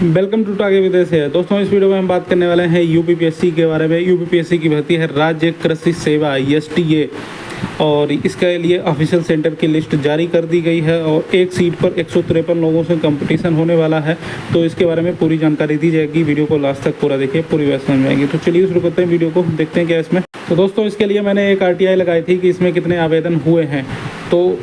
Welcome to टागे विदेश है। दोस्तों, इस वीडियो में हम बात करने वाले हैं यूपीपीएससी के बारे में। यूपीपीएससी की भर्ती है राज्य कृषि सेवा एसटीए और इसके लिए ऑफिशियल सेंटर की लिस्ट जारी कर दी गई है और एक सीट पर 153 लोगों से कंपटीशन होने वाला है। तो इसके बारे में पूरी जानकारी दी जाएगी। वीडियो को लास्ट तक पूरा देखिए, पूरी बात समझ में आएगी। तो चलिए शुरू करते हैं वीडियो को, देखते हैं क्या इसमें। तो दोस्तों, इसके लिए मैंने एक आरटीआई लगाई थी कि इसमें कितने आवेदन हुए हैं। तो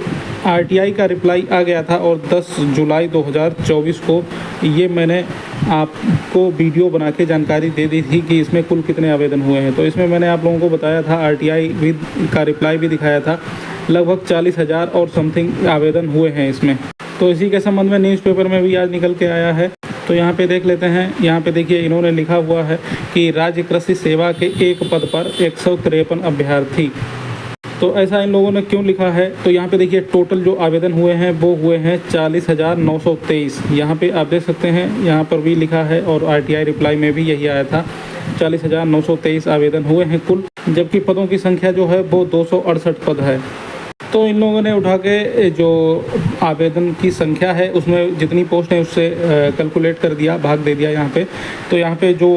आरटीआई का रिप्लाई आ गया था और 10 जुलाई 2024 को ये मैंने आपको वीडियो बना के जानकारी दे दी थी कि इसमें कुल कितने आवेदन हुए हैं। तो इसमें मैंने आप लोगों को बताया था, आरटीआई विद का रिप्लाई भी दिखाया था, लगभग 40,000 और समथिंग आवेदन हुए हैं इसमें। तो इसी के संबंध में न्यूज़पेपर में भी आज निकल के आया है। तो यहाँ पे देख लेते हैं। यहाँ पे देखिए, इन्होंने लिखा हुआ है कि राज्य कृषि सेवा के एक पद पर 153 अभ्यर्थी। तो ऐसा इन लोगों ने क्यों लिखा है? तो यहाँ पे देखिए, टोटल जो आवेदन हुए हैं वो हुए हैं 40,923। यहाँ पे आप देख सकते हैं, यहाँ पर भी लिखा है और आरटीआई रिप्लाई में भी यही आया था। 40,923 आवेदन हुए हैं कुल, जबकि पदों की संख्या जो है वो 268 पद है। तो इन लोगों ने उठा के जो आवेदन की संख्या है उसमें जितनी पोस्ट है उससे कैलकुलेट कर दिया, भाग दे दिया यहाँ पे। तो यहाँ पे जो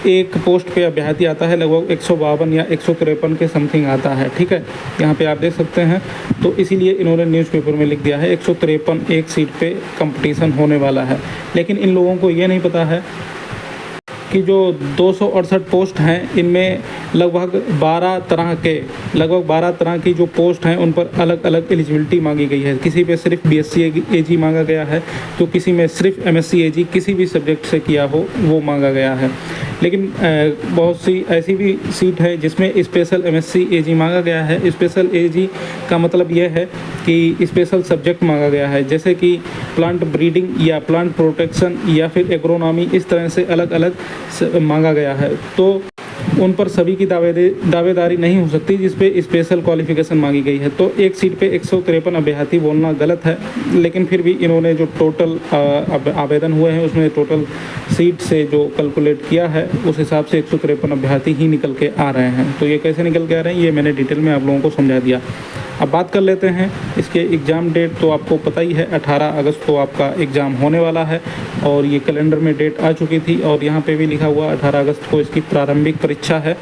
एक पोस्ट पे अभ्यर्थी आता है लगभग 152 या 153 के समथिंग आता है। ठीक है, यहाँ पे आप देख सकते हैं। तो इसीलिए इन्होंने न्यूज़पेपर में लिख दिया है 153 एक सीट पे कंपटीशन होने वाला है। लेकिन इन लोगों को ये नहीं पता है कि जो 268 पोस्ट हैं इनमें लगभग 12 तरह की जो पोस्ट हैं उन पर अलग अलग एलिजिबिलिटी मांगी गई है। किसी पे सिर्फ बीएससी एजी मांगा गया है, तो किसी में सिर्फ एमएससी एजी किसी भी सब्जेक्ट से किया हो वो मांगा गया है। लेकिन बहुत सी ऐसी भी सीट है जिसमें स्पेशल एमएससी एजी मांगा गया है। स्पेशल एजी का मतलब यह है कि स्पेशल सब्जेक्ट मांगा गया है, जैसे कि प्लांट ब्रीडिंग या प्लांट प्रोटेक्शन या फिर एग्रोनॉमी, इस तरह से अलग अलग मांगा गया है। तो उन पर सभी की दावेदारी नहीं हो सकती जिस पे स्पेशल क्वालिफिकेशन मांगी गई है। तो एक सीट पे 153 अभ्यर्थी बोलना गलत है, लेकिन फिर भी इन्होंने जो टोटल आवेदन हुए हैं उसमें टोटल सीट से जो कैलकुलेट किया है उस हिसाब से 153 अभ्यर्थी ही निकल के आ रहे हैं। तो ये कैसे निकल के आ रहे हैं ये मैंने डिटेल में आप लोगों को समझा दिया। अब बात कर लेते हैं इसके एग्ज़ाम डेट। तो आपको पता ही है 18 अगस्त को आपका एग्ज़ाम होने वाला है और ये कैलेंडर में डेट आ चुकी थी और यहाँ पे भी लिखा हुआ 18 अगस्त को इसकी प्रारंभिक परीक्षा है।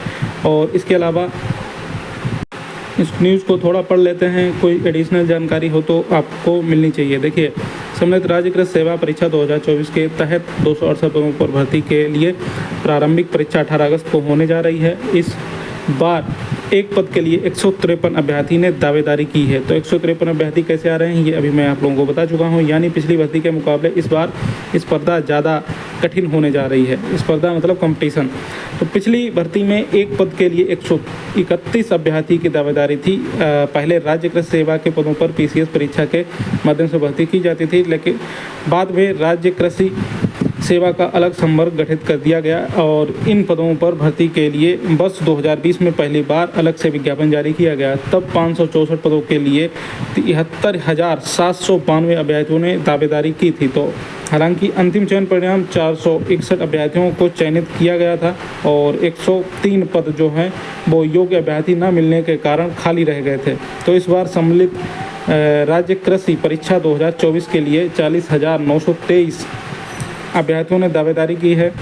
और इसके अलावा इस न्यूज़ को थोड़ा पढ़ लेते हैं, कोई एडिशनल जानकारी हो तो आपको मिलनी चाहिए। देखिए, सम्मिलित राज्य कृषि सेवा परीक्षा 2024 के तहत 268 पदों पर भर्ती के लिए प्रारंभिक परीक्षा 18 अगस्त को होने जा रही है। इस बार एक पद के लिए 153 अभ्यर्थी ने दावेदारी की है। तो 153 अभ्यर्थी कैसे आ रहे हैं ये अभी मैं आप लोगों को बता चुका हूं। यानी पिछली भर्ती के मुकाबले इस बार स्पर्धा ज़्यादा कठिन होने जा रही है। स्पर्धा मतलब कंपटीशन। तो पिछली भर्ती में एक पद के लिए 131 अभ्यर्थी की दावेदारी थी। पहले राज्य कृषि सेवा के पदों पर पीसीएस परीक्षा के माध्यम से भर्ती की जाती थी, लेकिन बाद में राज्य कृषि सेवा का अलग संवर्ग गठित कर दिया गया और इन पदों पर भर्ती के लिए वर्ष 2020 में पहली बार अलग से विज्ञापन जारी किया गया। तब 564 पदों के लिए 73,792 अभ्यर्थियों ने दावेदारी की थी। तो हालांकि अंतिम चयन परिणाम 461 अभ्यर्थियों को चयनित किया गया था और 103 पद जो हैं वो योग्य अभ्यर्थी न मिलने के कारण खाली रह गए थे। तो इस बार सम्मिलित राज्य कृषि परीक्षा 2024 के लिए 40,923 अभ्यर्थियों ने दावेदारी की है।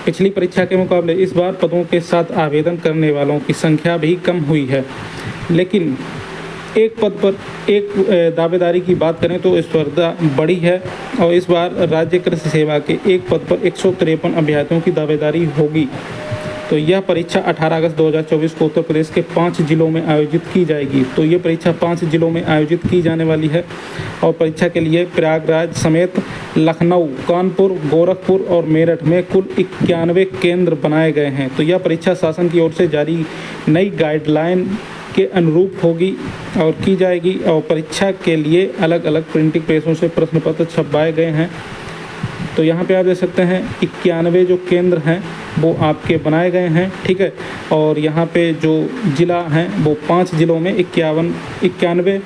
पिछली परीक्षा के मुकाबले इस बार पदों के साथ आवेदन करने वालों की संख्या भी कम हुई है, लेकिन एक पद पर एक दावेदारी की बात करें तो स्पर्धा बड़ी है और इस बार राज्य कृषि सेवा के एक पद पर 153 अभ्यर्थियों की दावेदारी होगी। तो यह परीक्षा 18 अगस्त 2024 को उत्तर प्रदेश के 5 जिलों में आयोजित की जाएगी। तो ये परीक्षा 5 जिलों में आयोजित की जाने वाली है और परीक्षा के लिए प्रयागराज समेत लखनऊ, कानपुर, गोरखपुर और मेरठ में कुल 91 केंद्र बनाए गए हैं। तो यह परीक्षा शासन की ओर से जारी नई गाइडलाइन के अनुरूप होगी और की जाएगी और परीक्षा के लिए अलग अलग प्रिंटिंग प्रेसों से प्रश्न पत्र छपवाए गए हैं। तो यहाँ पे आप देख सकते हैं 91 जो केंद्र हैं वो आपके बनाए गए हैं। ठीक है, और यहाँ पे जो ज़िला हैं वो 5 जिलों में 91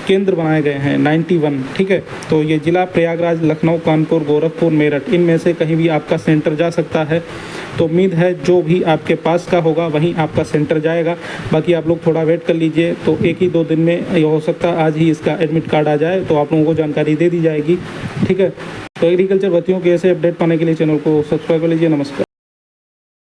केंद्र बनाए गए हैं 91, ठीक है। तो ये ज़िला प्रयागराज, लखनऊ, कानपुर, गोरखपुर, मेरठ, इनमें से कहीं भी आपका सेंटर जा सकता है। तो उम्मीद है जो भी आपके पास का होगा वहीं आपका सेंटर जाएगा। बाकी आप लोग थोड़ा वेट कर लीजिए, तो 1 ही 2 दिन में ये हो सकता है आज ही इसका एडमिट कार्ड आ जाए, तो आप लोगों को जानकारी दे दी जाएगी, ठीक है। तो एग्रीकल्चर भर्तियों के ऐसे अपडेट पाने के लिए चैनल को सब्सक्राइब कर लीजिए। नमस्कार।